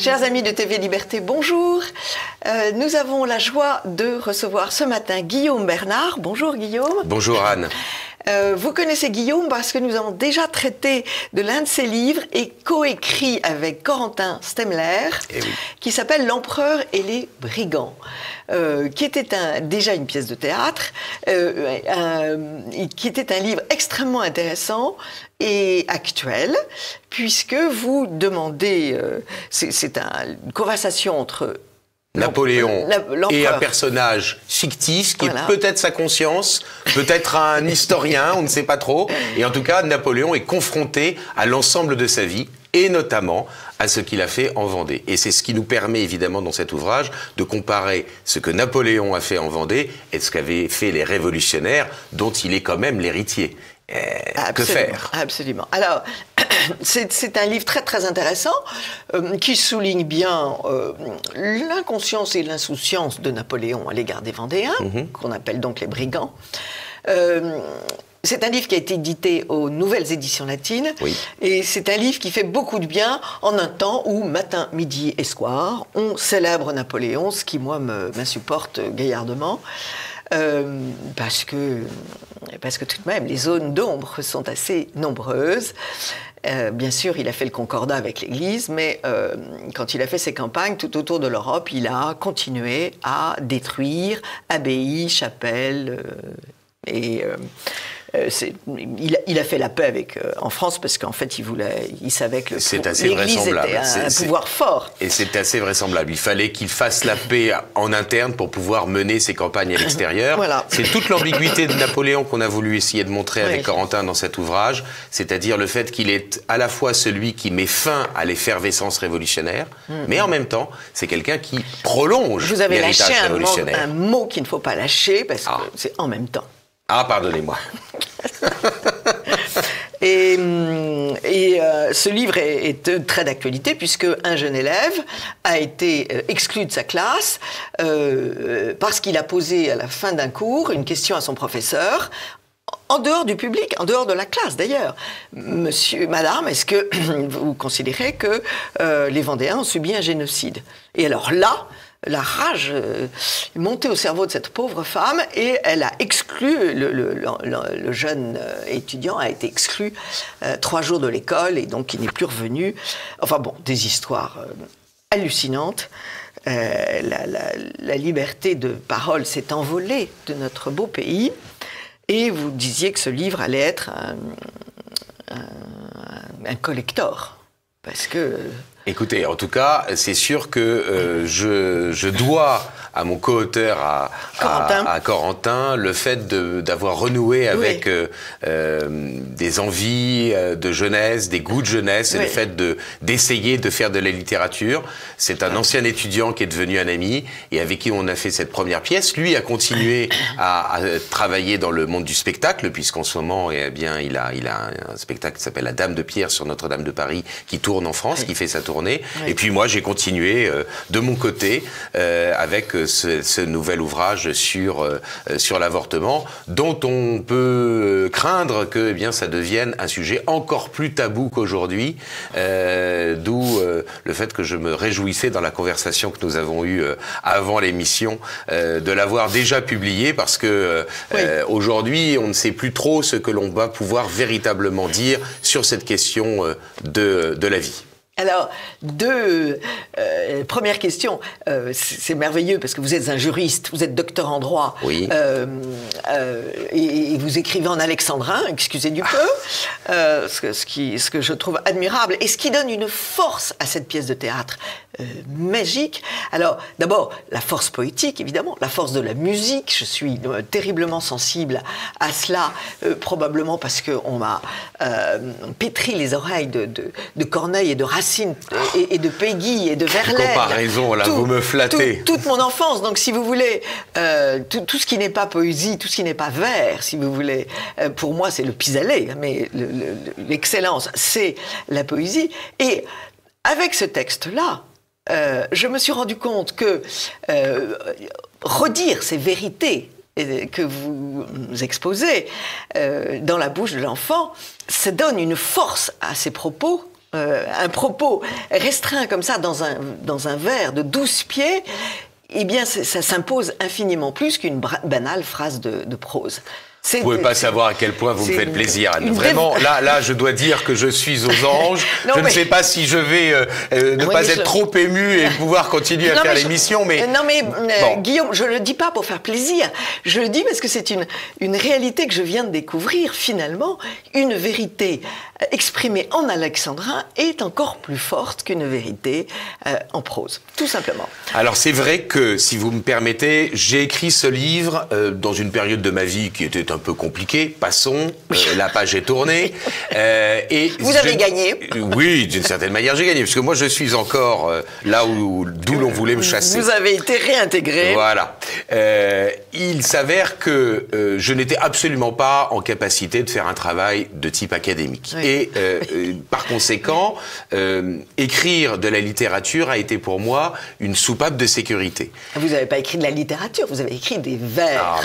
Chers amis de TV Liberté, bonjour. Nous avons la joie de recevoir ce matin Guillaume Bernard. Bonjour Guillaume. Bonjour Anne. Vous connaissez Guillaume parce que nous avons déjà traité de l'un de ses livres et coécrit avec Corentin Stemler, qui s'appelle L'Empereur et les Brigands, qui était déjà une pièce de théâtre, qui était un livre extrêmement intéressant et actuel, puisque vous demandez, c'est une conversation entre Napoléon et un personnage fictif qui est peut-être sa conscience, peut-être un historien, on ne sait pas trop. Et en tout cas, Napoléon est confronté à l'ensemble de sa vie et notamment à ce qu'il a fait en Vendée. Et c'est ce qui nous permet évidemment dans cet ouvrage de comparer ce que Napoléon a fait en Vendée et ce qu'avaient fait les révolutionnaires dont il est quand même l'héritier. Que faire? Absolument. Alors, c'est un livre très très intéressant qui souligne bien l'inconscience et l'insouciance de Napoléon à l'égard des Vendéens, qu'on appelle donc les brigands. C'est un livre qui a été édité aux Nouvelles Éditions Latines, et c'est un livre qui fait beaucoup de bien en un temps où, matin, midi et soir, on célèbre Napoléon, ce qui, moi, m'insupporte gaillardement. Parce que tout de même, les zones d'ombre sont assez nombreuses. Bien sûr, il a fait le concordat avec l'Église, mais quand il a fait ses campagnes tout autour de l'Europe, il a continué à détruire abbayes, chapelles il a fait la paix en France parce qu'en fait, il savait que l'Église était un pouvoir fort. Et c'est assez vraisemblable. Il fallait qu'il fasse la paix en interne pour pouvoir mener ses campagnes à l'extérieur. Voilà. C'est toute l'ambiguïté de Napoléon qu'on a voulu essayer de montrer avec Corentin dans cet ouvrage, c'est-à-dire le fait qu'il est à la fois celui qui met fin à l'effervescence révolutionnaire, mais en même temps, c'est quelqu'un qui prolonge l'héritage révolutionnaire. Vous avez lâché un mot qu'il ne faut pas lâcher parce que c'est en même temps. Ah, pardonnez-moi. Et ce livre est très d'actualité puisque un jeune élève a été exclu de sa classe parce qu'il a posé à la fin d'un cours une question à son professeur, en dehors du public, en dehors de la classe d'ailleurs. Monsieur, madame, est-ce que vous considérez que les Vendéens ont subi un génocide? Et alors là, la rage est montée au cerveau de cette pauvre femme et elle a exclu, le jeune étudiant a été exclu 3 jours de l'école et donc il n'est plus revenu. Enfin bon, des histoires hallucinantes. La liberté de parole s'est envolée de notre beau pays et vous disiez que ce livre allait être un collector parce que... Écoutez, en tout cas, c'est sûr que je dois à mon co-auteur, à Corentin, le fait d'avoir renoué avec des envies de jeunesse, des goûts de jeunesse, et le fait d'essayer de faire de la littérature. C'est un ancien étudiant qui est devenu un ami et avec qui on a fait cette première pièce. Lui a continué à travailler dans le monde du spectacle, puisqu'en ce moment, eh bien, il a un spectacle qui s'appelle La Dame de Pierre sur Notre-Dame de Paris, qui tourne en France, qui fait sa tournée. Et puis moi, j'ai continué de mon côté avec ce nouvel ouvrage sur l'avortement, dont on peut craindre que ça devienne un sujet encore plus tabou qu'aujourd'hui, d'où le fait que je me réjouissais dans la conversation que nous avons eue avant l'émission de l'avoir déjà publié, parce que aujourd'hui, on ne sait plus trop ce que l'on va pouvoir véritablement dire sur cette question de la vie. Alors, première question, c'est merveilleux parce que vous êtes un juriste, vous êtes docteur en droit, et vous écrivez en alexandrin, excusez du peu, ce que je trouve admirable et ce qui donne une force à cette pièce de théâtre magique. Alors, d'abord, la force poétique, évidemment, la force de la musique. Je suis terriblement sensible à cela, probablement parce qu'on m'a pétri les oreilles de Corneille et de Racine et de Péguy et de Verlaine. Comparaison, là, vous me flattez. Toute mon enfance. Donc, si vous voulez, tout ce qui n'est pas poésie, tout ce qui n'est pas vers, si vous voulez, pour moi, c'est le pis-aller, mais l'excellence, c'est la poésie. Et avec ce texte-là, je me suis rendu compte que redire ces vérités que vous exposez dans la bouche de l'enfant, ça donne une force à ses propos un propos restreint comme ça dans un vers de 12 pieds, eh bien ça s'impose infiniment plus qu'une banale phrase de prose. Vous ne pouvez pas savoir à quel point vous me faites plaisir, Anne. Vraiment, là, je dois dire que je suis aux anges. Non, je ne sais pas si je vais ne pas être trop ému et pouvoir continuer à faire l'émission, mais... Non, mais bon. Guillaume, je ne le dis pas pour faire plaisir. Je le dis parce que c'est une réalité que je viens de découvrir. Finalement, une vérité exprimée en alexandrin est encore plus forte qu'une vérité en prose, tout simplement. Alors, c'est vrai que, si vous me permettez, j'ai écrit ce livre dans une période de ma vie qui était un peu compliqué, passons, la page est tournée. Et vous avez gagné. Oui, d'une certaine manière, j'ai gagné, parce que moi, je suis encore là d'où l'on voulait me chasser. Vous avez été réintégré. Voilà. Il s'avère que je n'étais absolument pas en capacité de faire un travail de type académique. Oui. Et par conséquent, écrire de la littérature a été pour moi une soupape de sécurité. Vous n'avez pas écrit de la littérature, vous avez écrit des vers.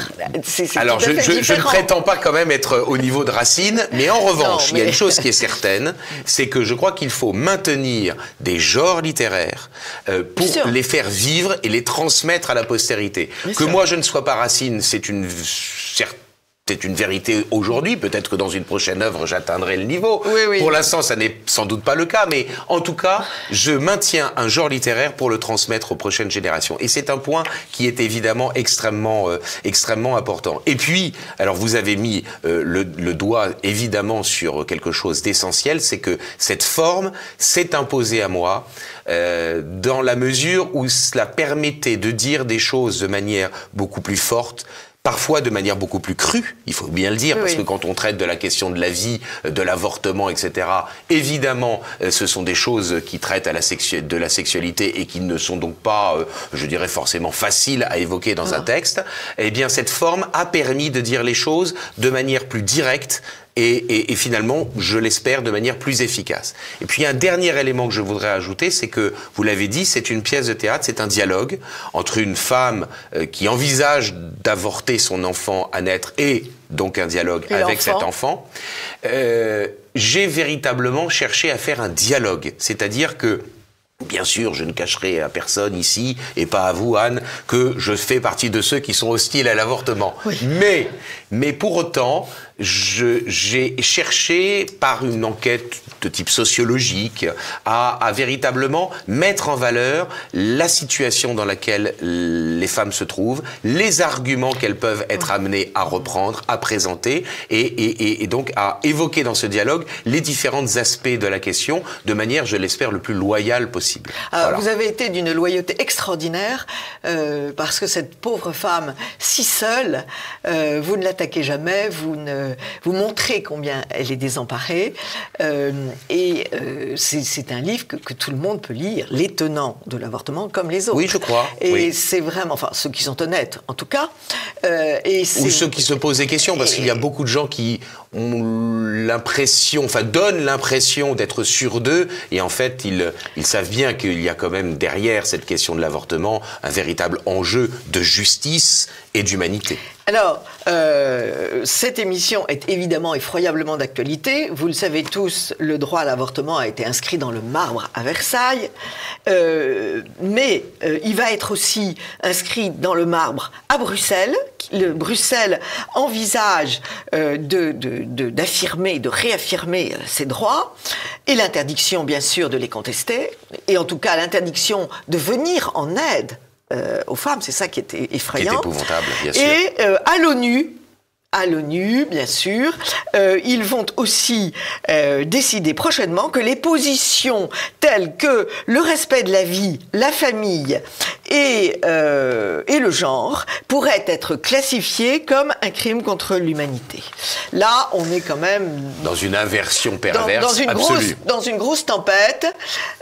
Alors, je ne prétends pas quand même être au niveau de Racine, mais en revanche, il y a une chose qui est certaine, c'est que je crois qu'il faut maintenir des genres littéraires pour les faire vivre et les transmettre à la postérité. Que moi je ne sois pas Racine, c'est une vérité aujourd'hui. Peut-être que dans une prochaine œuvre, j'atteindrai le niveau. Oui. Pour l'instant, ça n'est sans doute pas le cas, mais en tout cas, je maintiens un genre littéraire pour le transmettre aux prochaines générations. Et c'est un point qui est évidemment extrêmement important. Et puis, alors vous avez mis le doigt évidemment sur quelque chose d'essentiel, c'est que cette forme s'est imposée à moi dans la mesure où cela permettait de dire des choses de manière beaucoup plus forte, parfois de manière beaucoup plus crue, il faut bien le dire, parce que quand on traite de la question de la vie, de l'avortement, etc., évidemment, ce sont des choses qui traitent de la sexualité et qui ne sont donc pas, je dirais, forcément faciles à évoquer dans un texte. Eh bien, cette forme a permis de dire les choses de manière plus directe, et finalement, je l'espère, de manière plus efficace. Et puis un dernier élément que je voudrais ajouter, c'est que, vous l'avez dit, c'est une pièce de théâtre, c'est un dialogue entre une femme qui envisage d'avorter son enfant à naître et donc un dialogue avec cet enfant. J'ai véritablement cherché à faire un dialogue, c'est-à-dire que bien sûr, je ne cacherai à personne ici, et pas à vous, Anne, que je fais partie de ceux qui sont hostiles à l'avortement. Oui. Mais pour autant, j'ai cherché, par une enquête de type sociologique, à véritablement mettre en valeur la situation dans laquelle les femmes se trouvent, les arguments qu'elles peuvent être amenées à reprendre, à présenter, et donc à évoquer dans ce dialogue les différents aspects de la question, de manière, je l'espère, le plus loyale possible. Voilà. Vous avez été d'une loyauté extraordinaire, parce que cette pauvre femme, si seule, vous ne l'attaquez jamais, vous montrez combien elle est désemparée, c'est un livre que tout le monde peut lire, les tenants de l'avortement comme les autres. Oui, je crois. Et c'est vraiment, enfin, ceux qui sont honnêtes, en tout cas. Ou ceux qui se posent des questions, parce qu'il y a beaucoup de gens qui ont l'impression, enfin donnent l'impression d'être sûrs d'eux, et en fait, ils savent bien qu'il y a quand même derrière cette question de l'avortement un véritable enjeu de justice et d'humanité. Alors, cette émission est évidemment effroyablement d'actualité. Vous le savez tous, le droit à l'avortement a été inscrit dans le marbre à Versailles, mais il va être aussi inscrit dans le marbre à Bruxelles. Bruxelles envisage d'affirmer, de réaffirmer ses droits, et l'interdiction, bien sûr, de les contester, et en tout cas l'interdiction de venir en aide aux femmes, c'est ça qui était effrayant. Qui est épouvantable, bien sûr. Et à l'ONU, bien sûr, ils vont aussi décider prochainement que les positions telles que le respect de la vie, la famille et le genre pourraient être classifiées comme un crime contre l'humanité. Là, on est quand même dans une inversion perverse absolue. Dans une grosse tempête,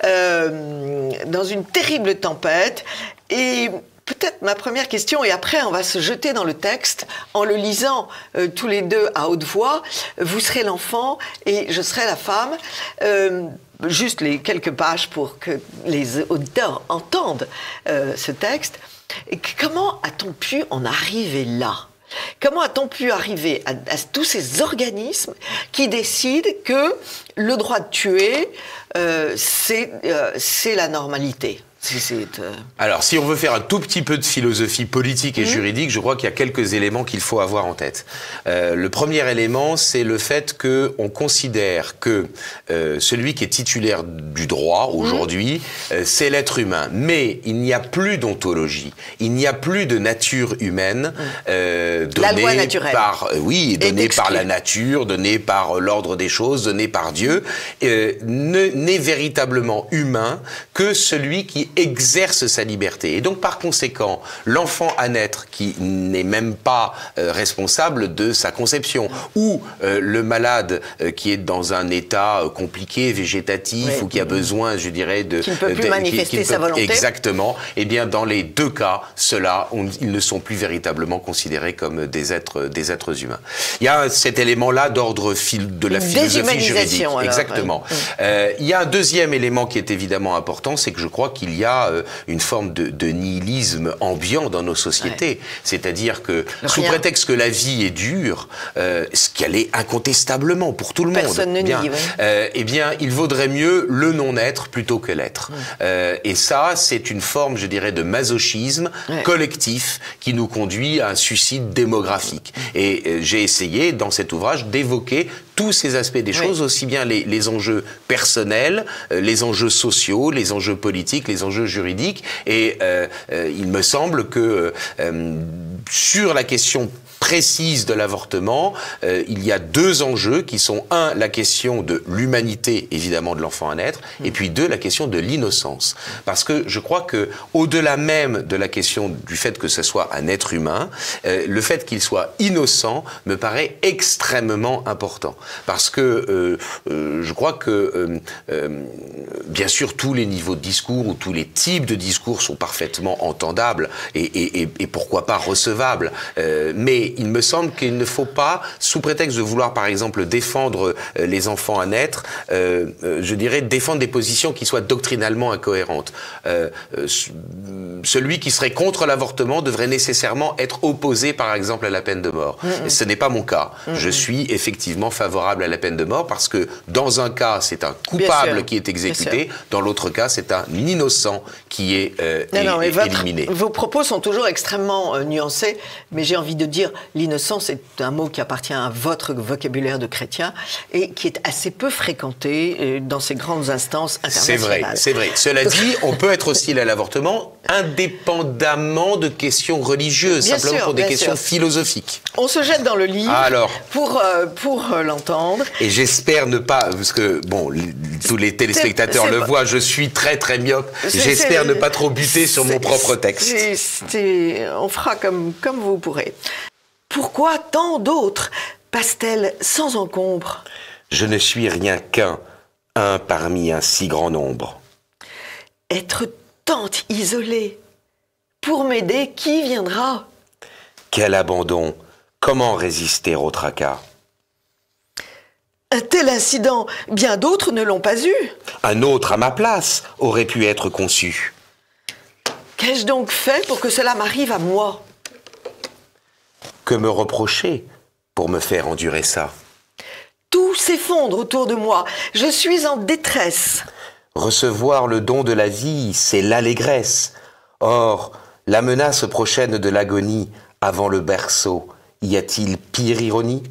dans une terrible tempête. Et peut-être ma première question, et après on va se jeter dans le texte en le lisant tous les deux à haute voix. Vous serez l'enfant et je serai la femme. Juste les quelques pages pour que les auditeurs entendent ce texte. Et comment a-t-on pu en arriver là ? Comment a-t-on pu arriver à tous ces organismes qui décident que le droit de tuer, c'est la normalité? Alors, si on veut faire un tout petit peu de philosophie politique et juridique, je crois qu'il y a quelques éléments qu'il faut avoir en tête. Le premier élément, c'est le fait qu'on considère que celui qui est titulaire du droit aujourd'hui, c'est l'être humain. Mais il n'y a plus d'ontologie, il n'y a plus de nature humaine donnée donnée par la nature, donnée par l'ordre des choses, donnée par Dieu, n'est véritablement humain que celui qui exerce sa liberté. Et donc, par conséquent, l'enfant à naître qui n'est même pas responsable de sa conception, ou le malade qui est dans un état compliqué, végétatif, ou qui a besoin, je dirais, qui ne peut plus manifester sa volonté. Exactement. Eh bien, dans les deux cas, ceux-là, ils ne sont plus véritablement considérés comme des êtres humains. Il y a cet élément-là d'ordre de la philosophie juridique. Alors, exactement. Il y a un deuxième élément qui est évidemment important, c'est que je crois qu'il y a une forme de nihilisme ambiant dans nos sociétés. C'est-à-dire que, sous prétexte que la vie est dure, ce qu'elle est incontestablement pour tout le monde, personne ne nie, eh bien, il vaudrait mieux le non-être plutôt que l'être. Et ça, c'est une forme, je dirais, de masochisme collectif qui nous conduit à un suicide démographique. Et j'ai essayé, dans cet ouvrage, d'évoquer tous ces aspects des choses, aussi bien les enjeux personnels, les enjeux sociaux, les enjeux politiques, les enjeux juridiques. Et il me semble que sur la question précise de l'avortement, il y a deux enjeux qui sont, un, la question de l'humanité, évidemment, de l'enfant à naître, et puis deux, la question de l'innocence. Parce que je crois que, au-delà même de la question du fait que ce soit un être humain, le fait qu'il soit innocent me paraît extrêmement important. Parce que je crois que, bien sûr, tous les niveaux de discours ou tous les types de discours sont parfaitement entendables et pourquoi pas recevables. Mais il me semble qu'il ne faut pas, sous prétexte de vouloir, par exemple, défendre les enfants à naître, je dirais défendre des positions qui soient doctrinalement incohérentes. Celui qui serait contre l'avortement devrait nécessairement être opposé, par exemple, à la peine de mort. Ce n'est pas mon cas. Je suis effectivement favorable à la peine de mort parce que, dans un cas, c'est un coupable qui est exécuté, dans l'autre cas, c'est un innocent qui est éliminé. Vos propos sont toujours extrêmement nuancés, mais j'ai envie de dire, l'innocence est un mot qui appartient à votre vocabulaire de chrétien et qui est assez peu fréquenté dans ces grandes instances internationales. C'est vrai. Cela dit, on peut être hostile à l'avortement indépendamment de questions religieuses, simplement pour des questions philosophiques. On se jette dans le livre pour l'entendre. Et j'espère ne pas, parce que, bon, tous les téléspectateurs le voient, je suis très très myope, j'espère ne pas trop buter sur mon propre texte. On fera comme vous pourrez. Pourquoi tant d'autres passent-elles sans encombre? Je ne suis rien qu'un parmi un si grand nombre. Être tant isolé, pour m'aider, qui viendra? Quel abandon! Comment résister au tracas? Un tel incident, bien d'autres ne l'ont pas eu. Un autre à ma place aurait pu être conçu. Qu'ai-je donc fait pour que cela m'arrive à moi? Que me reprocher pour me faire endurer ça? Tout s'effondre autour de moi. Je suis en détresse. Recevoir le don de la vie, c'est l'allégresse. Or, la menace prochaine de l'agonie avant le berceau, y a-t-il pire ironie?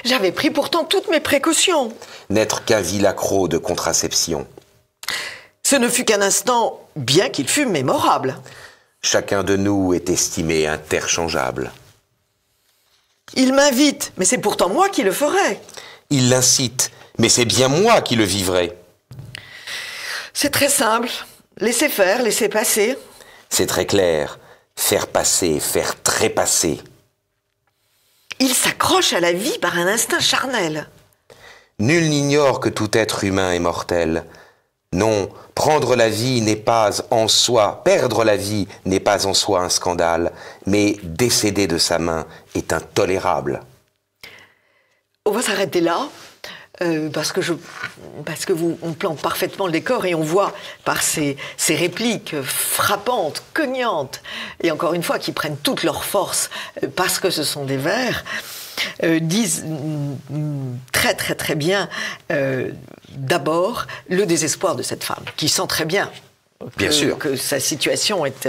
J'avais pris pourtant toutes mes précautions. N'être qu'un vil accroc de contraception. Ce ne fut qu'un instant, bien qu'il fût mémorable. Chacun de nous est estimé interchangeable. Il m'invite, mais c'est pourtant moi qui le ferai. Il l'incite, mais c'est bien moi qui le vivrai. C'est très simple. Laissez faire, laissez passer. C'est très clair. Faire passer, faire trépasser. Il s'accroche à la vie par un instinct charnel. Nul n'ignore que tout être humain est mortel. Non, prendre la vie n'est pas en soi, perdre la vie n'est pas en soi un scandale, mais décéder de sa main est intolérable. On va s'arrêter là. parce que on plante parfaitement le décor et on voit par ces répliques frappantes, cognantes, et encore une fois qui prennent toute leur force parce que ce sont des vers, disent très très très bien d'abord le désespoir de cette femme qui sent très bien que sa situation est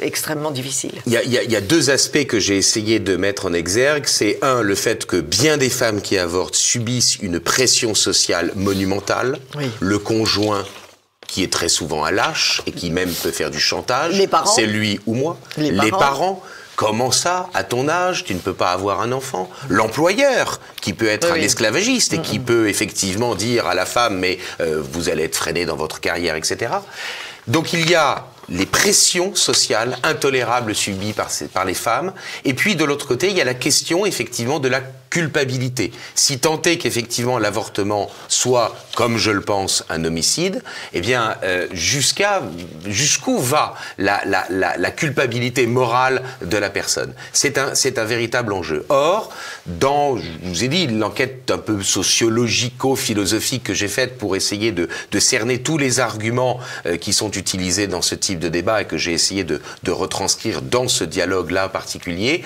extrêmement difficile. Il y a deux aspects que j'ai essayé de mettre en exergue. C'est un, le fait que bien des femmes qui avortent subissent une pression sociale monumentale. Oui. Le conjoint qui est très souvent un lâche et qui même peut faire du chantage. Les parents. C'est lui ou moi. Les parents. Comment ça, à ton âge, tu ne peux pas avoir un enfant? L'employeur, qui peut être un esclavagiste et qui peut effectivement dire à la femme, mais vous allez être freiné dans votre carrière, etc. Donc il y a les pressions sociales intolérables subies par les femmes. Et puis de l'autre côté, il y a la question effectivement de la culpabilité. Si tant est qu'effectivement l'avortement soit, comme je le pense, un homicide, eh bien jusqu'où va la culpabilité morale de la personne? C'est un véritable enjeu. Or, je vous ai dit, l'enquête un peu sociologico-philosophique que j'ai faite pour essayer de cerner tous les arguments qui sont utilisés dans ce type de débat et que j'ai essayé de retranscrire dans ce dialogue-là particulier,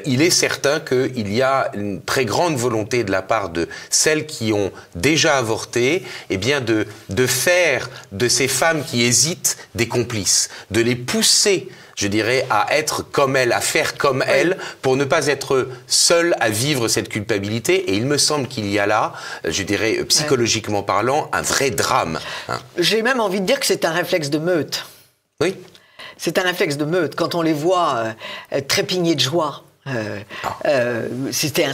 il est certain qu'il y a une très grande volonté de la part de celles qui ont déjà avorté, eh bien de faire de ces femmes qui hésitent des complices, de les pousser, je dirais, à être comme elles, à faire comme elles, pour ne pas être seules à vivre cette culpabilité. Et il me semble qu'il y a là, je dirais, psychologiquement parlant, un vrai drame. Hein. J'ai même envie de dire que c'est un réflexe de meute. Oui. C'est un réflexe de meute. Quand on les voit trépigner de joie, c'était un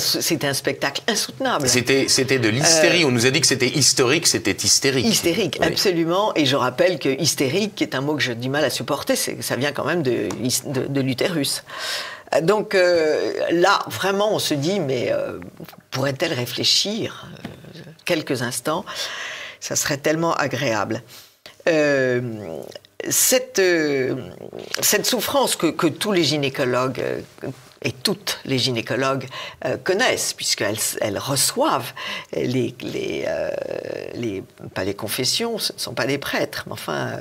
spectacle insoutenable. C'était de l'hystérie. On nous a dit que c'était historique, c'était hystérique. Hystérique, absolument. Et je rappelle que hystérique, qui est un mot que j'ai du mal à supporter, ça vient quand même de l'utérus. Donc là, vraiment, on se dit, mais pourrait-elle réfléchir quelques instants? Ça serait tellement agréable. Cette souffrance que tous les gynécologues et toutes les gynécologues connaissent, puisqu'elles reçoivent pas les confessions, ce ne sont pas des prêtres, mais enfin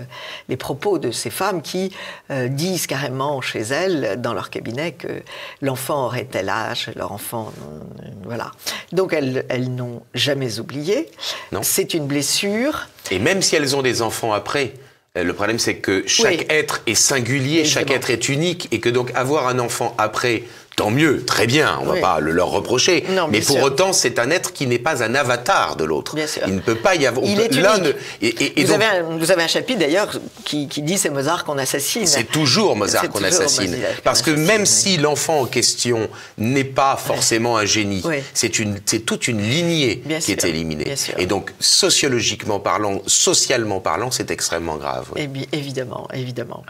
les propos de ces femmes qui disent carrément chez elles, dans leur cabinet, que l'enfant aurait tel âge, leur enfant, voilà. Donc elles n'ont jamais oublié. C'est une blessure. Et même si elles ont des enfants après, le problème, c'est que chaque être est singulier, chaque être est unique, et que donc avoir un enfant après, tant mieux, très bien, on ne va pas le leur reprocher. Non, mais pour autant, c'est un être qui n'est pas un avatar de l'autre. Il ne peut pas y avoir... Il est unique. Vous avez un chapitre d'ailleurs qui dit c'est Mozart qu'on assassine. C'est toujours Mozart qu'on assassine. Parce que même si l'enfant en question n'est pas forcément un génie, c'est toute une lignée qui est éliminée. Et donc, sociologiquement parlant, socialement parlant, c'est extrêmement grave. Évidemment, évidemment.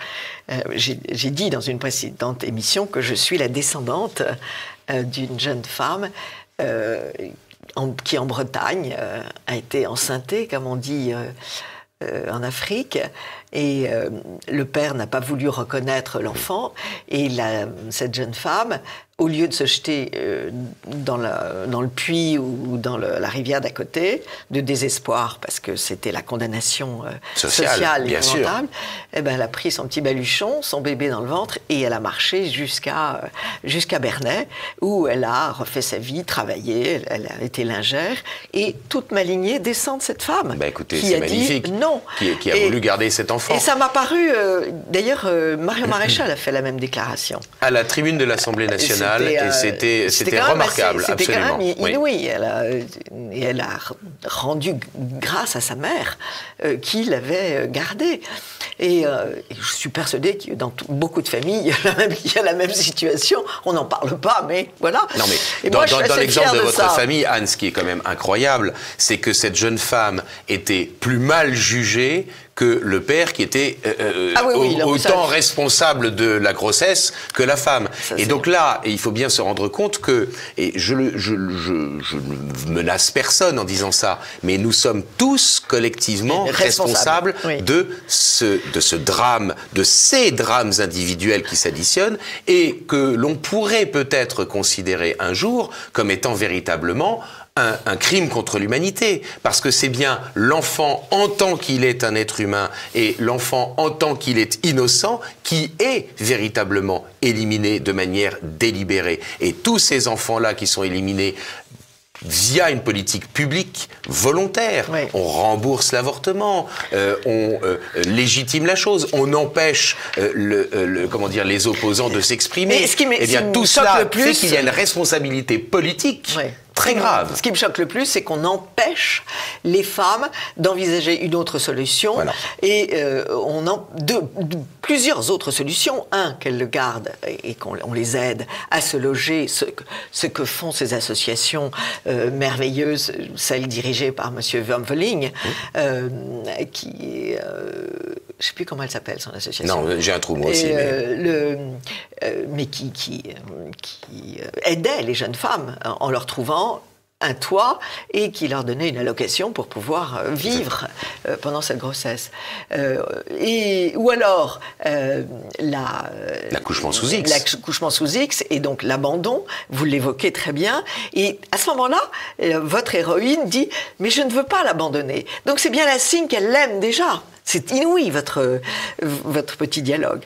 J'ai dit dans une précédente émission que je suis la descendante d'une jeune femme qui, en Bretagne, a été enceintée, comme on dit en Afrique, et le père n'a pas voulu reconnaître l'enfant, et cette jeune femme, au lieu de se jeter dans le puits ou dans la rivière d'à côté, de désespoir, parce que c'était la condamnation sociale épouvantable, eh ben, elle a pris son petit baluchon, son bébé dans le ventre, et elle a marché jusqu'à Bernay, où elle a refait sa vie, travaillé, elle a été lingère, et toute ma lignée descend de cette femme. Bah écoutez, c'est magnifique. Dit non. Qui a voulu garder cet enfant. Et ça m'a paru, d'ailleurs, Marion Maréchal a fait la même déclaration. À la tribune de l'Assemblée nationale. Et c'était remarquable, c'était absolument. Quand même inouï. Elle a rendu grâce à sa mère qui l'avait gardée. Et je suis persuadée que dans beaucoup de familles, il y a la même situation. On n'en parle pas, mais voilà. Non, mais dans l'exemple de votre famille, Anne, ce qui est quand même incroyable, c'est que cette jeune femme était plus mal jugée que le père qui était autant responsable de la grossesse que la femme. Et donc là, il faut bien se rendre compte que, et je ne menace personne en disant ça, mais nous sommes tous collectivement responsables de ce drame, de ces drames individuels qui s'additionnent et que l'on pourrait peut-être considérer un jour comme étant véritablement un crime contre l'humanité, parce que c'est bien l'enfant en tant qu'il est un être humain et l'enfant en tant qu'il est innocent qui est véritablement éliminé de manière délibérée. Et tous ces enfants-là qui sont éliminés via une politique publique volontaire, oui. On rembourse l'avortement, on légitime la chose, on empêche les opposants de s'exprimer. Eh bien, tout cela fait qu'il y a une responsabilité politique. Oui. Très grave. Ce qui me choque le plus, c'est qu'on empêche les femmes d'envisager une autre solution. Voilà. Et on a plusieurs autres solutions. Un, qu'elles le gardent et qu'on les aide à se loger, ce que font ces associations merveilleuses, celles dirigées par M. Wurmveling, qui est... je ne sais plus comment elle s'appelle, son association. Non, j'ai un trou, moi aussi. Mais qui aidait les jeunes femmes en leur trouvant un toit et qui leur donnait une allocation pour pouvoir vivre pendant cette grossesse. Ou alors l'accouchement sous X. L'accouchement sous X et donc l'abandon, vous l'évoquez très bien. Et à ce moment-là, votre héroïne dit « mais je ne veux pas l'abandonner ». Donc c'est bien la signe qu'elle l'aime déjà. C'est inouï votre petit dialogue.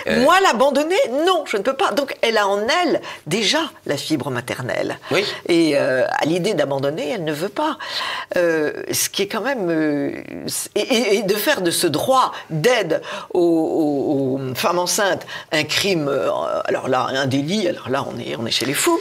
Moi, l'abandonner, non, je ne peux pas. Donc, elle a en elle déjà la fibre maternelle. Oui. Et à l'idée d'abandonner, elle ne veut pas. Ce qui est quand même... et de faire de ce droit d'aide aux femmes enceintes un crime, alors là, un délit, alors là, on est chez les fous.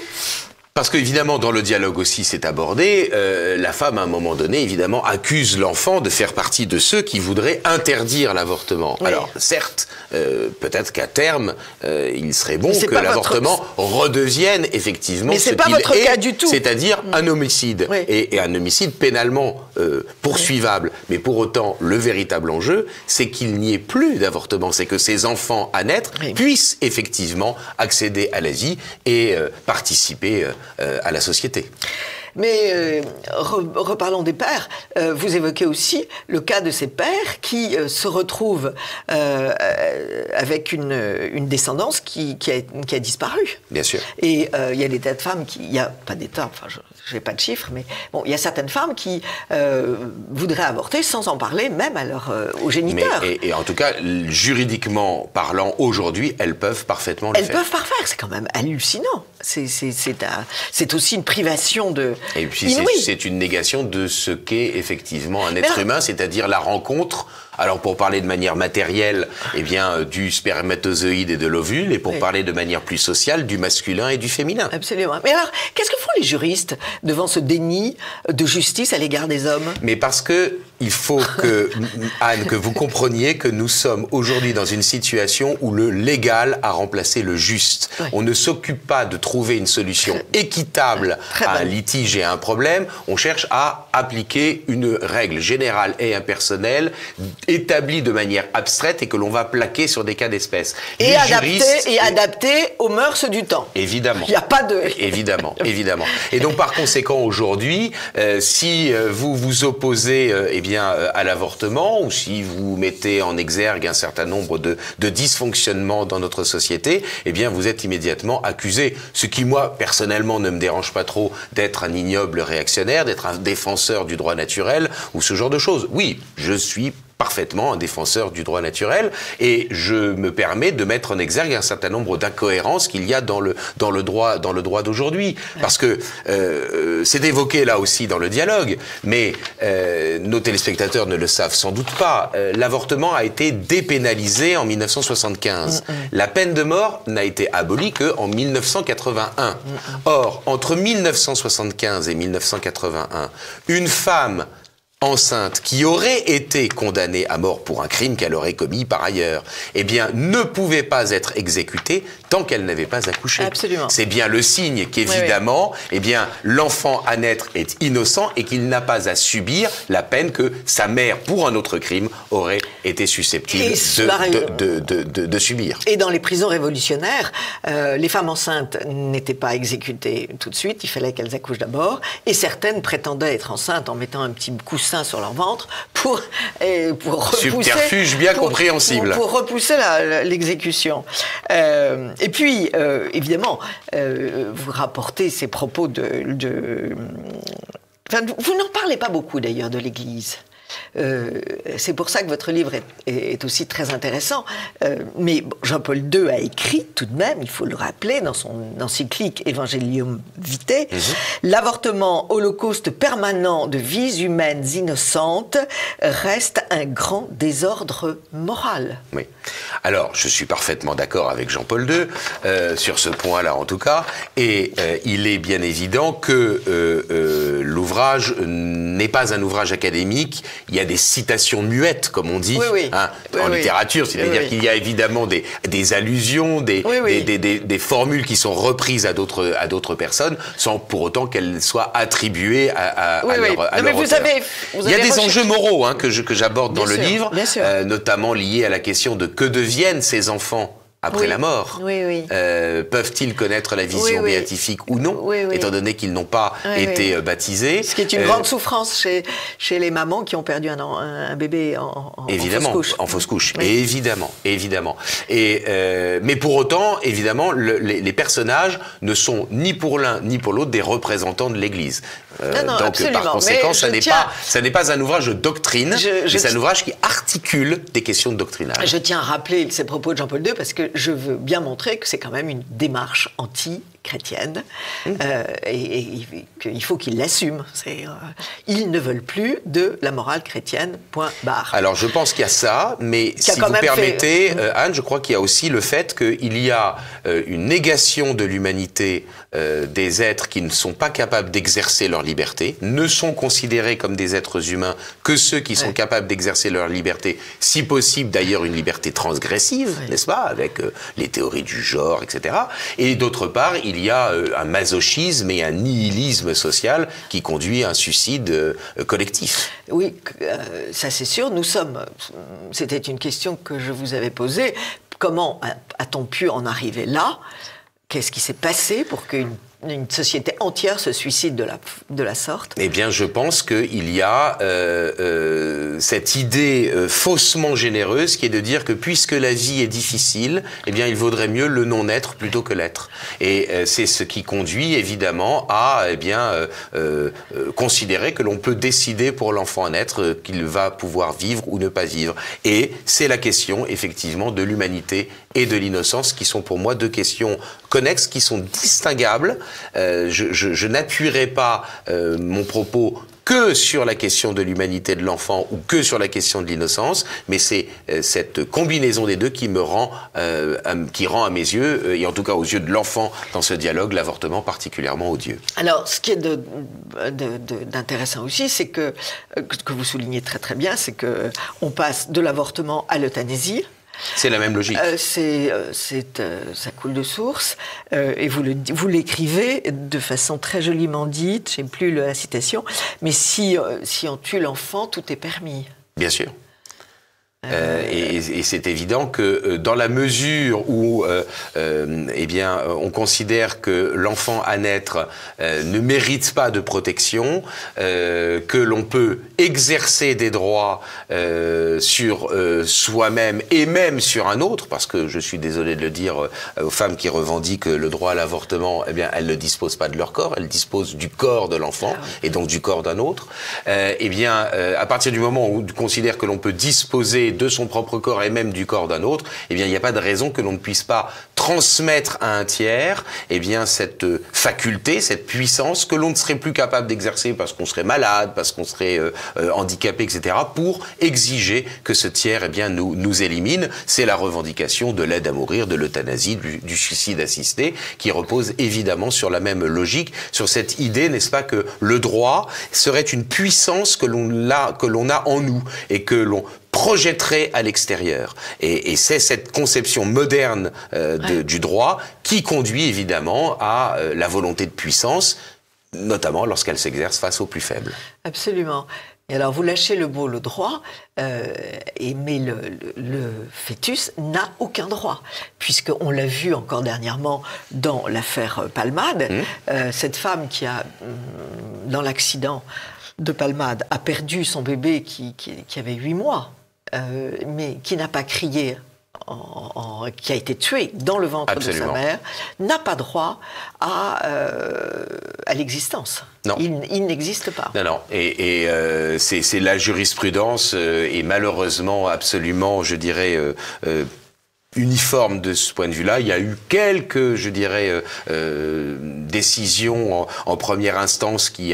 Parce qu'évidemment, dans le dialogue aussi, c'est abordé, la femme, à un moment donné, évidemment, accuse l'enfant de faire partie de ceux qui voudraient interdire l'avortement. Oui. Alors, certes, peut-être qu'à terme, il serait bon que l'avortement redevienne effectivement ce qu'il est, du tout. C'est-à-dire un homicide, oui. et un homicide pénalement poursuivable. Oui. Mais pour autant, le véritable enjeu, c'est qu'il n'y ait plus d'avortement, c'est que ces enfants à naître oui. puissent effectivement accéder à la vie et participer à la société. Mais reparlons des pères. Vous évoquez aussi le cas de ces pères qui se retrouvent avec une descendance qui a disparu. Bien sûr. Et il y a des tas de femmes il y a pas des tas, enfin je n'ai pas de chiffres, mais bon, il y a certaines femmes qui voudraient avorter sans en parler même aux géniteurs. Et en tout cas, juridiquement parlant, aujourd'hui, elles peuvent parfaitement le faire. Elles peuvent pas le faire, c'est quand même hallucinant. C'est aussi une privation de... Et puis c'est une négation de ce qu'est effectivement un être humain, c'est-à-dire la rencontre, alors pour parler de manière matérielle, eh bien, du spermatozoïde et de l'ovule, et pour oui. parler de manière plus sociale, du masculin et du féminin. Absolument. Mais alors, qu'est-ce que font les juristes devant ce déni de justice à l'égard des hommes? Mais parce que il faut que, Anne, que vous compreniez que nous sommes aujourd'hui dans une situation où le légal a remplacé le juste. Oui. On ne s'occupe pas de trouver une solution équitable à un litige et à un problème. On cherche à appliquer une règle générale et impersonnelle établie de manière abstraite et que l'on va plaquer sur des cas d'espèce. Et adaptée aux mœurs du temps. Évidemment. Il n'y a pas de... Évidemment, évidemment. Et donc, par conséquent, aujourd'hui, si vous vous opposez à l'avortement, ou si vous mettez en exergue un certain nombre de dysfonctionnements dans notre société, eh bien, vous êtes immédiatement accusé. Ce qui, moi, personnellement, ne me dérange pas trop d'être un ignoble réactionnaire, d'être un défenseur du droit naturel, ou ce genre de choses. Oui, je suis parfaitement un défenseur du droit naturel et je me permets de mettre en exergue un certain nombre d'incohérences qu'il y a dans le droit d'aujourd'hui. Parce que c'est évoqué là aussi dans le dialogue, mais nos téléspectateurs ne le savent sans doute pas. L'avortement a été dépénalisé en 1975. La peine de mort n'a été abolie qu'en 1981. Or, entre 1975 et 1981, une femme enceinte qui aurait été condamnée à mort pour un crime qu'elle aurait commis par ailleurs, eh bien, ne pouvait pas être exécutée tant qu'elle n'avait pas accouché. Absolument. C'est bien le signe qu'évidemment, eh bien, l'enfant à naître est innocent et qu'il n'a pas à subir la peine que sa mère, pour un autre crime, aurait été susceptible de subir. Et dans les prisons révolutionnaires, les femmes enceintes n'étaient pas exécutées tout de suite, il fallait qu'elles accouchent d'abord, et certaines prétendaient être enceintes en mettant un petit coussin sur leur ventre pour repousser... Subterfuge bien compréhensible. Pour repousser l'exécution. Et puis, évidemment, vous rapportez ces propos de Enfin, vous n'en parlez pas beaucoup d'ailleurs de l'Église. C'est pour ça que votre livre est aussi très intéressant. Mais Jean-Paul II a écrit tout de même, il faut le rappeler, dans son encyclique Evangelium Vitae, l'avortement, holocauste permanent de vies humaines innocentes, reste un grand désordre moral. Oui. Alors, je suis parfaitement d'accord avec Jean-Paul II, sur ce point-là en tout cas, et il est bien évident que l'ouvrage n'est pas un ouvrage académique. Il y a des citations muettes, comme on dit, en littérature, c'est-à-dire qu'il y a évidemment des allusions, des formules qui sont reprises à d'autres personnes, sans pour autant qu'elles soient attribuées à leur auteur. Il y a des enjeux moraux que j'aborde dans le livre, notamment liés à la question de que deviennent ces enfants après la mort. Peuvent-ils connaître la vision béatifique ou non, étant donné qu'ils n'ont pas été baptisés. Ce qui est une grande souffrance chez les mamans qui ont perdu un bébé en fausse couche. Évidemment. Mais pour autant, évidemment, les personnages ne sont ni pour l'un ni pour l'autre des représentants de l'Église. Donc, absolument. Par conséquent, ça n'est pas un ouvrage de doctrine, mais c'est un ouvrage qui articule des questions doctrinales. Je tiens à rappeler ces propos de Jean-Paul II parce que je veux bien montrer que c'est quand même une démarche anti-chrétienne et qu'il faut qu'ils l'assument. Ils ne veulent plus de la morale chrétienne, point barre. Alors, je pense qu'il y a ça, mais si vous permettez, Anne, je crois qu'il y a aussi le fait qu'il y a une négation de l'humanité des êtres qui ne sont pas capables d'exercer leur liberté, ne sont considérés comme des êtres humains que ceux qui sont capables d'exercer leur liberté, si possible d'ailleurs une liberté transgressive, n'est-ce pas, avec les théories du genre, etc. Et d'autre part, il y a un masochisme et un nihilisme social qui conduit à un suicide collectif. Oui, ça c'est sûr. C'était une question que je vous avais posée. Comment a-t-on pu en arriver là ? Qu'est-ce qui s'est passé pour qu'une société entière se suicide de la sorte? Eh bien, je pense qu'il y a cette idée faussement généreuse qui est de dire que puisque la vie est difficile, eh bien, il vaudrait mieux le non-être plutôt que l'être. Et c'est ce qui conduit évidemment à considérer que l'on peut décider pour l'enfant à naître qu'il va pouvoir vivre ou ne pas vivre. Et c'est la question effectivement de l'humanité et de l'innocence qui sont pour moi deux questions connexes, qui sont distinguables. Je n'appuierai pas mon propos que sur la question de l'humanité de l'enfant ou que sur la question de l'innocence, mais c'est cette combinaison des deux qui rend à mes yeux, et en tout cas aux yeux de l'enfant dans ce dialogue, l'avortement particulièrement odieux. Alors, ce qui est d'intéressant aussi, c'est que vous soulignez très très bien, c'est que on passe de l'avortement à l'euthanasie. C'est la même logique. Ça coule de source. Et vous l'écrivez de façon très joliment dite, je n'ai plus la citation, mais si on tue l'enfant, tout est permis. Bien sûr. Et c'est évident que dans la mesure où on considère que l'enfant à naître ne mérite pas de protection, que l'on peut exercer des droits sur soi-même et même sur un autre, parce que je suis désolé de le dire aux femmes qui revendiquent le droit à l'avortement, eh bien elles ne disposent pas de leur corps, elles disposent du corps de l'enfant et donc du corps d'un autre. À partir du moment où on considère que l'on peut disposer de son propre corps et même du corps d'un autre, eh bien, il n'y a pas de raison que l'on ne puisse pas transmettre à un tiers, eh bien, cette faculté, cette puissance que l'on ne serait plus capable d'exercer parce qu'on serait malade, parce qu'on serait handicapé, etc., pour exiger que ce tiers, eh bien, nous élimine. C'est la revendication de l'aide à mourir, de l'euthanasie, du suicide assisté, qui repose évidemment sur la même logique, sur cette idée, n'est-ce pas, que le droit serait une puissance que l'on a en nous et que l'on projetterait à l'extérieur. Et c'est cette conception moderne du droit qui conduit évidemment à la volonté de puissance, notamment lorsqu'elle s'exerce face aux plus faibles. Absolument. Et alors vous lâchez le mot le droit, mais le fœtus n'a aucun droit, puisqu'on l'a vu encore dernièrement dans l'affaire Palmade, cette femme qui a, dans l'accident de Palmade, a perdu son bébé qui avait 8 mois. Mais qui n'a pas crié qui a été tué dans le ventre de sa mère, n'a pas droit à l'existence. Non. Il n'existe pas. Non, non. Et c'est la jurisprudence est malheureusement absolument, je dirais, uniforme de ce point de vue-là. Il y a eu quelques, je dirais, décisions en première instance qui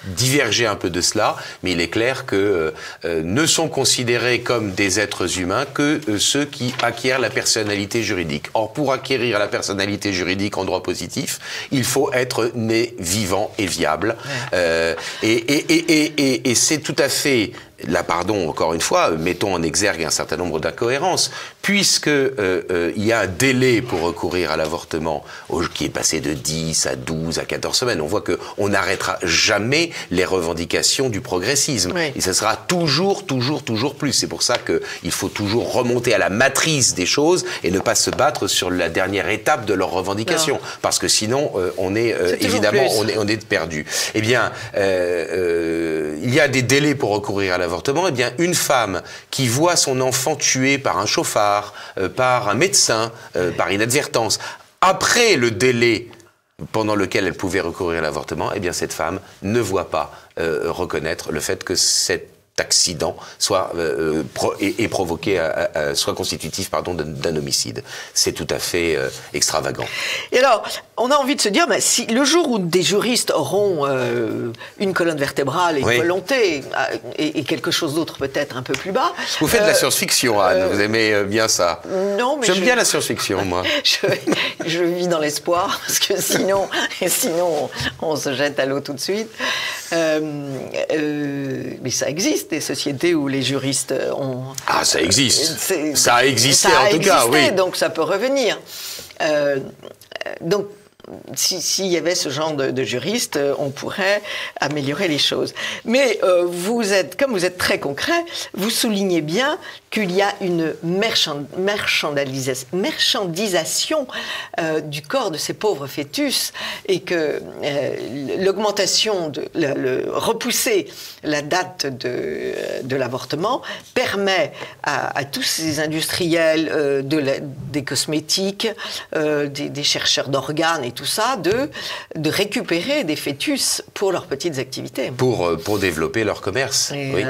divergeaient un peu de cela, mais il est clair que ne sont considérés comme des êtres humains que ceux qui acquièrent la personnalité juridique. Or, pour acquérir la personnalité juridique en droit positif, il faut être né vivant et viable. Ouais. Et c'est tout à fait... Là, pardon, encore une fois, mettons en exergue un certain nombre d'incohérences, puisque il y a un délai pour recourir à l'avortement qui est passé de 10 à 12 à 14 semaines. On voit qu'on n'arrêtera jamais les revendications du progressisme. Oui. Et ça sera toujours plus. C'est pour ça qu'il faut toujours remonter à la matrice des choses et ne pas se battre sur la dernière étape de leurs revendications. Non. Parce que sinon, on est évidemment, on est perdu. Eh bien, il y a des délais pour recourir à l'avortement. Eh bien, une femme qui voit son enfant tué par un chauffard, par un médecin, par inadvertance, après le délai pendant lequel elle pouvait recourir à l'avortement, eh bien, cette femme ne voit pas reconnaître le fait que cet accident soit provoqué, soit constitutif, pardon, d'un homicide. C'est tout à fait extravagant. Et alors, on a envie de se dire, mais si le jour où des juristes auront une colonne vertébrale et une volonté et quelque chose d'autre peut-être un peu plus bas... Vous faites de la science-fiction, Anne, vous aimez bien ça. Non, mais j'aime bien la science-fiction, moi. je vis dans l'espoir, parce que sinon on se jette à l'eau tout de suite. Mais ça existe, des sociétés où les juristes ont... Ah, ça existe. Ça a existé en tout cas, oui. Donc ça peut revenir. Donc, s'il y avait ce genre de juriste, on pourrait améliorer les choses. Mais comme vous êtes très concret, vous soulignez bien qu'il y a une marchandisation du corps de ces pauvres fœtus et que l'augmentation, repousser la date de l'avortement permet à tous ces industriels des cosmétiques, des chercheurs d'organes et tout ça, de récupérer des fœtus pour leurs petites activités. Pour développer leur commerce. Oui.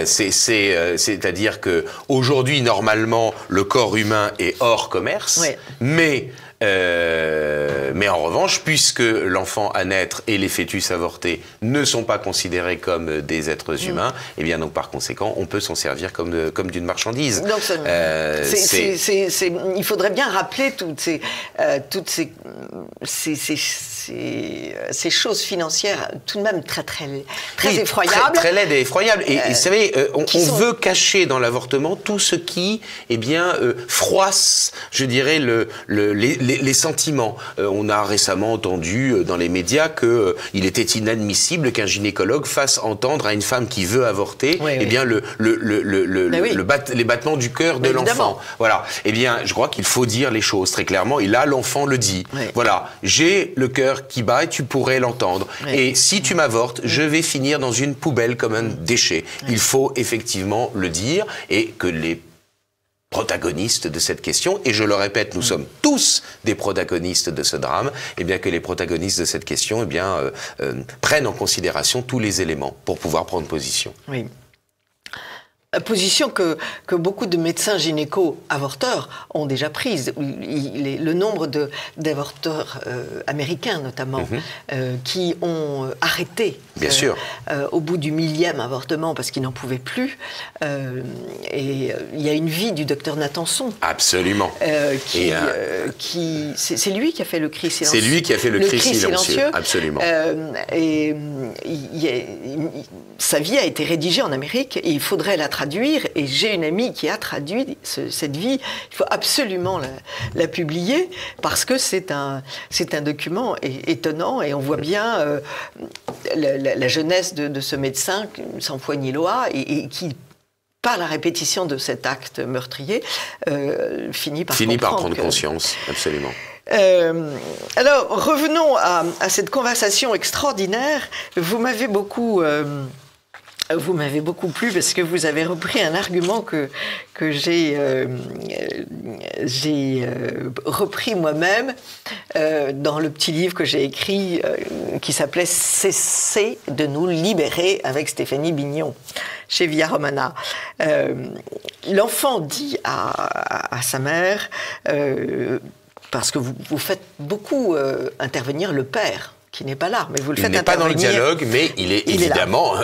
C'est-à-dire que aujourd'hui, normalement, le corps humain est hors commerce, oui. Mais en revanche, puisque l'enfant à naître et les fœtus avortés ne sont pas considérés comme des êtres humains, et bien donc par conséquent, on peut s'en servir comme d'une marchandise. Donc, il faudrait bien rappeler toutes ces choses financières tout de même très effroyables. Très laides et effroyables. Et vous savez, on veut cacher dans l'avortement tout ce qui, froisse, je dirais, les sentiments. On a récemment entendu dans les médias qu'il était inadmissible qu'un gynécologue fasse entendre à une femme qui veut avorter, les battements du cœur de l'enfant. Voilà. Eh bien, je crois qu'il faut dire les choses très clairement. Et là, l'enfant le dit. Oui. Voilà. J'ai le cœur qui bat et tu pourrais l'entendre. Oui. Et si tu m'avortes, je vais finir dans une poubelle comme un déchet. Oui. Il faut effectivement le dire et que les protagonistes de cette question, et je le répète, nous sommes tous des protagonistes de ce drame, et bien que les protagonistes de cette question prennent en considération tous les éléments pour pouvoir prendre position. Oui. Position que beaucoup de médecins gynéco-avorteurs ont déjà prise. Le nombre d'avorteurs américains, notamment, qui ont arrêté bien sûr. Au bout du 1000e avortement parce qu'ils n'en pouvaient plus. Et il y a une vie du docteur Nathanson. Absolument. C'est lui qui a fait le cri silencieux. C'est lui qui a fait le cri silencieux. Absolument. Sa vie a été rédigée en Amérique et il faudrait la traduire, et j'ai une amie qui a traduit cette vie. Il faut absolument la publier parce que c'est un document étonnant, et on voit bien la jeunesse de ce médecin sans foi ni loi et qui, par la répétition de cet acte meurtrier, finit par prendre conscience. Absolument. Alors, revenons à cette conversation extraordinaire. Vous m'avez beaucoup Vous m'avez beaucoup plu parce que vous avez repris un argument que j'ai repris moi-même dans le petit livre que j'ai écrit qui s'appelait « Cessez de nous libérer » avec Stéphanie Bignon, chez Via Romana. L'enfant dit à sa mère, parce que vous faites beaucoup intervenir le père, qui n'est pas là, mais vous le faites intervenir. Il n'est pas dans le dialogue, mais il est évidemment,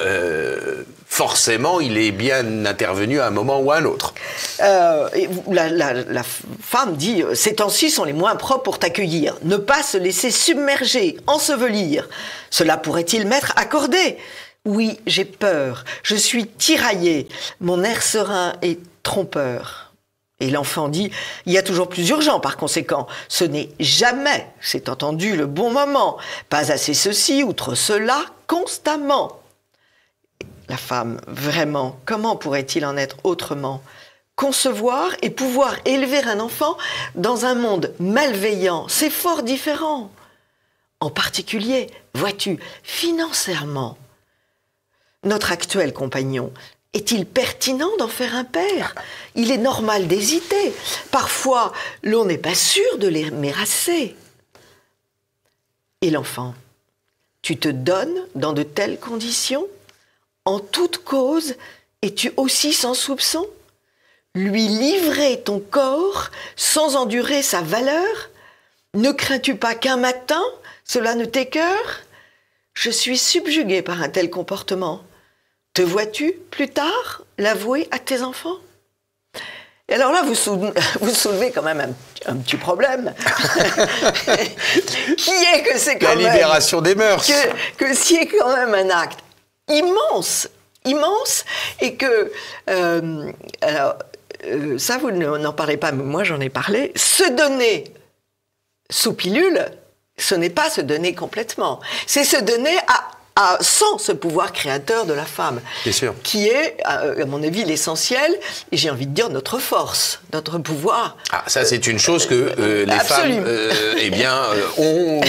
forcément, il est bien intervenu à un moment ou à un autre. La femme dit « Ces temps-ci sont les moins propres pour t'accueillir. Ne pas se laisser submerger, ensevelir. Cela pourrait-il m'être accordé ? Oui, j'ai peur. Je suis tiraillée. Mon air serein est trompeur. » Et l'enfant dit « Il y a toujours plus urgent, par conséquent. Ce n'est jamais, c'est entendu, le bon moment. Pas assez ceci, outre cela, constamment. » La femme, vraiment, comment pourrait-il en être autrement ? Concevoir et pouvoir élever un enfant dans un monde malveillant, c'est fort différent. En particulier, vois-tu, financièrement, notre actuel compagnon, est-il pertinent d'en faire un père ? Il est normal d'hésiter. Parfois, l'on n'est pas sûr de l'aimer assez. Et l'enfant, tu te donnes dans de telles conditions ? En toute cause, es-tu aussi sans soupçon ? Lui livrer ton corps sans endurer sa valeur ? Ne crains-tu pas qu'un matin, cela ne t'écœure ? Je suis subjuguée par un tel comportement. Te vois-tu, plus tard, l'avouer à tes enfants ? Et alors là, vous soulevez quand même un petit problème, qui est que c'est quand même... La libération des mœurs. Que c'est quand même un acte immense, et que... ça, vous n'en parlez pas, mais moi j'en ai parlé. Se donner sous pilule, ce n'est pas se donner complètement. C'est se donner sans ce pouvoir créateur de la femme, bien sûr, qui est, à mon avis, l'essentiel, et j'ai envie de dire notre force, notre pouvoir. Ah, ça c'est une chose que les femmes ont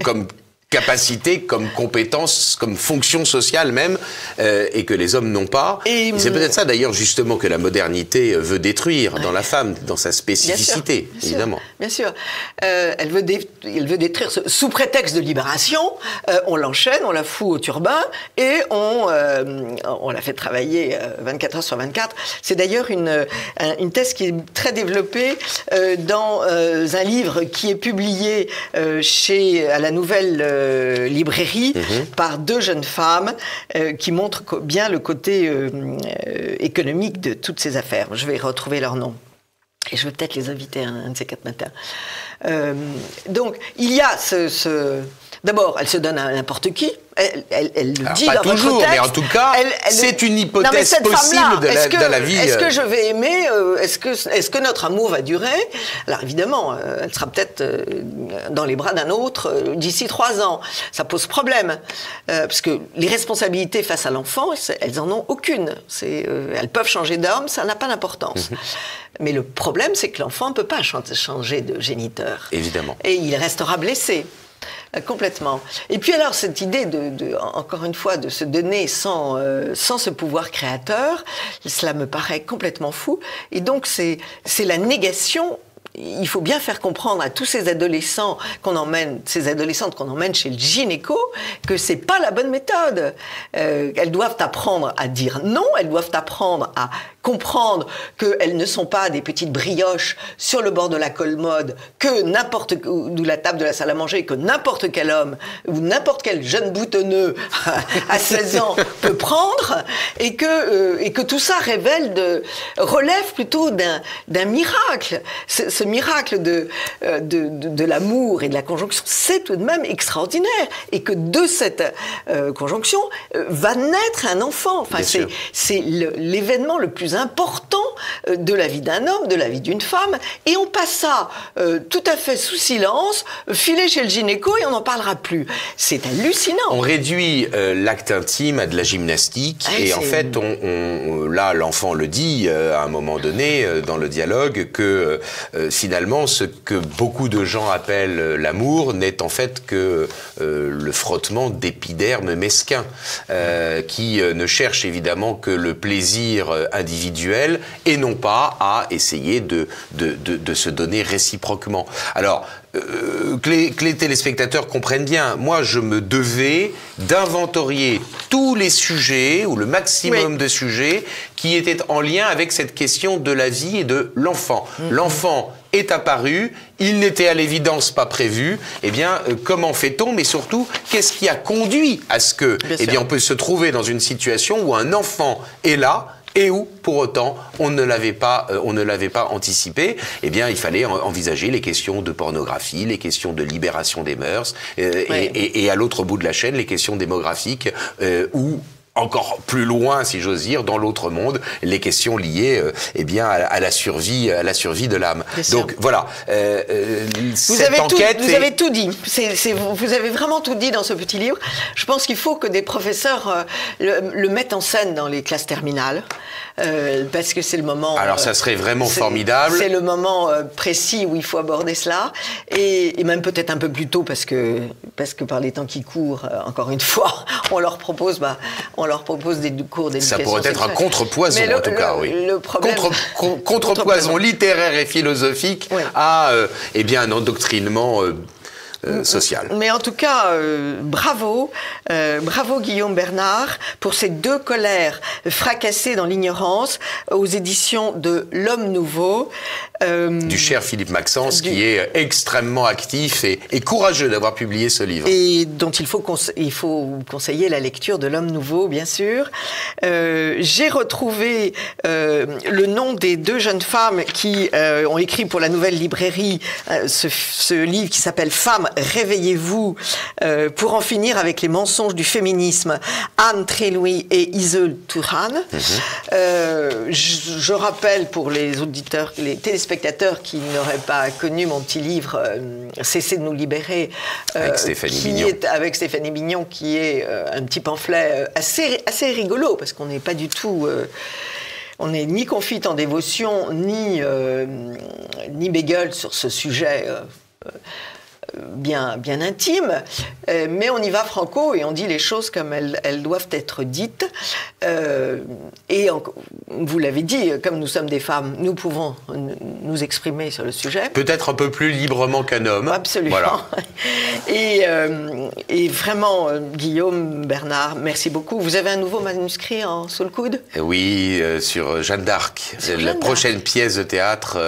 comme capacité, comme compétence, comme fonction sociale même, et que les hommes n'ont pas. Et c'est peut-être ça d'ailleurs justement que la modernité veut détruire dans la femme, dans sa spécificité, bien sûr, évidemment. Bien sûr. Elle veut détruire sous prétexte de libération, on l'enchaîne, on la fout au turbin et on la fait travailler 24 heures sur 24. C'est d'ailleurs une thèse qui est très développée dans un livre qui est publié à la Nouvelle librairie par deux jeunes femmes qui montrent bien le côté économique de toutes ces affaires. Je vais retrouver leur nom. Et je vais peut-être les inviter un de ces 4 matins. Donc, il y a D'abord, elle se donne à n'importe qui. Elle le dit dans toujours, votre texte. Mais en tout cas, c'est une hypothèse possible de la vie. Est-ce que je vais aimer est-ce que notre amour va durer ? Alors évidemment, elle sera peut-être dans les bras d'un autre d'ici 3 ans. Ça pose problème. Parce que les responsabilités face à l'enfant, elles n'en ont aucune. Elles peuvent changer d'homme, ça n'a pas d'importance. Mais le problème, c'est que l'enfant ne peut pas changer de géniteur. Évidemment. Et il restera blessé. Complètement. Et puis alors, cette idée encore une fois, de se donner sans ce pouvoir créateur, cela me paraît complètement fou. Et donc, c'est la négation. Il faut bien faire comprendre à tous ces adolescents ces adolescentes qu'on emmène chez le gynéco, que c'est pas la bonne méthode. Elles doivent apprendre à dire non, elles doivent apprendre à comprendre qu'elles ne sont pas des petites brioches sur le bord de la commode, de la table de la salle à manger, que n'importe quel homme ou n'importe quel jeune boutonneux à 16 ans peut prendre, et que tout ça relève plutôt d'un miracle. Ce miracle de l'amour et de la conjonction, c'est tout de même extraordinaire, et que de cette conjonction va naître un enfant. Enfin, c'est l'événement le plus plus important de la vie d'un homme, de la vie d'une femme, et on passe ça tout à fait sous silence, filer chez le gynéco et on n'en parlera plus. C'est hallucinant. On réduit l'acte intime à de la gymnastique et en fait, là, l'enfant le dit à un moment donné dans le dialogue que finalement, ce que beaucoup de gens appellent l'amour n'est en fait que le frottement d'épidermes mesquins qui ne cherche évidemment que le plaisir individuel et non pas à essayer de se donner réciproquement. Alors, que les téléspectateurs comprennent bien, moi je me devais d'inventorier tous les sujets ou le maximum de sujets qui étaient en lien avec cette question de la vie et de l'enfant. L'enfant est apparu, il n'était à l'évidence pas prévu, eh bien comment fait-on, mais surtout qu'est-ce qui a conduit à ce que, on peut se trouver dans une situation où un enfant est là et où, pour autant, on ne l'avait pas anticipé, eh bien, il fallait envisager les questions de pornographie, les questions de libération des mœurs, et à l'autre bout de la chaîne, les questions démographiques, ou encore plus loin, si j'ose dire, dans l'autre monde, les questions liées, à la survie de l'âme. Donc voilà, vous avez tout dit. Vous avez vraiment tout dit dans ce petit livre. Je pense qu'il faut que des professeurs le mettent en scène dans les classes terminales. Parce que c'est le moment... Alors ça serait vraiment formidable. C'est le moment précis où il faut aborder cela, et même peut-être un peu plus tôt, parce que par les temps qui courent, encore une fois, on leur propose des cours d'éducation. Ça pourrait être un contrepoison, en tout cas, oui. Le problème... Contrepoison littéraire et philosophique à un endoctrinement... social. Mais en tout cas, bravo Guillaume Bernard pour ces deux colères fracassées dans l'ignorance aux éditions de L'Homme Nouveau. Du cher Philippe Maxence, qui est extrêmement actif et courageux d'avoir publié ce livre. Et dont il faut conseiller la lecture de L'Homme Nouveau, bien sûr. J'ai retrouvé le nom des deux jeunes femmes qui ont écrit pour la Nouvelle Librairie ce livre qui s'appelle « Femmes, réveillez-vous » pour en finir avec les mensonges du féminisme, Anne Trélouis et Iseul Tourhan. Je rappelle pour les auditeurs, les téléspectateurs qui n'auraient pas connu mon petit livre Cessez de nous libérer, avec Stéphanie Mignon, qui est un petit pamphlet assez rigolo, parce qu'on n'est pas du tout... on n'est ni confite en dévotion, ni bégueule sur ce sujet bien intime, mais on y va franco et on dit les choses comme elles doivent être dites. Vous l'avez dit, comme nous sommes des femmes, nous pouvons nous exprimer sur le sujet. Peut-être un peu plus librement qu'un homme. Absolument. Voilà. Et vraiment, Guillaume Bernard, merci beaucoup. Vous avez un nouveau manuscrit sous le coude ? Oui, sur Jeanne d'Arc. La prochaine pièce de théâtre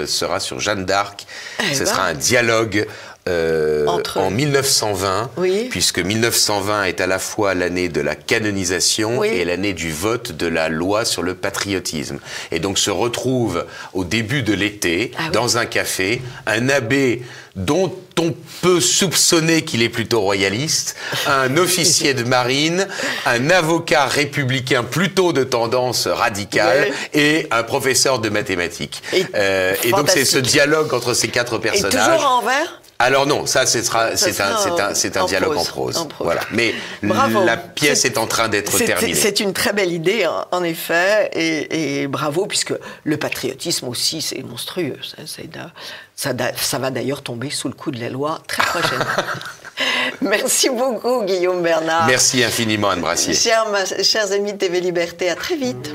sera sur Jeanne d'Arc. Ce sera un dialogue en 1920, puisque 1920 est à la fois l'année de la canonisation et l'année du vote de la loi sur le patriotisme. Et donc se retrouve au début de l'été, dans un café, un abbé dont on peut soupçonner qu'il est plutôt royaliste, un officier de marine, un avocat républicain plutôt de tendance radicale et un professeur de mathématiques. Et donc c'est ce dialogue entre ces quatre personnages. Et toujours en vers ? Alors non, c'est un dialogue en prose. Voilà. Mais la pièce est en train d'être terminée. C'est une très belle idée, en effet, et bravo, puisque le patriotisme aussi, c'est monstrueux. Ça va d'ailleurs tomber sous le coup de la loi très prochainement. Merci beaucoup, Guillaume Bernard. Merci infiniment, Anne Brassier. Chers amis de TV Liberté, à très vite.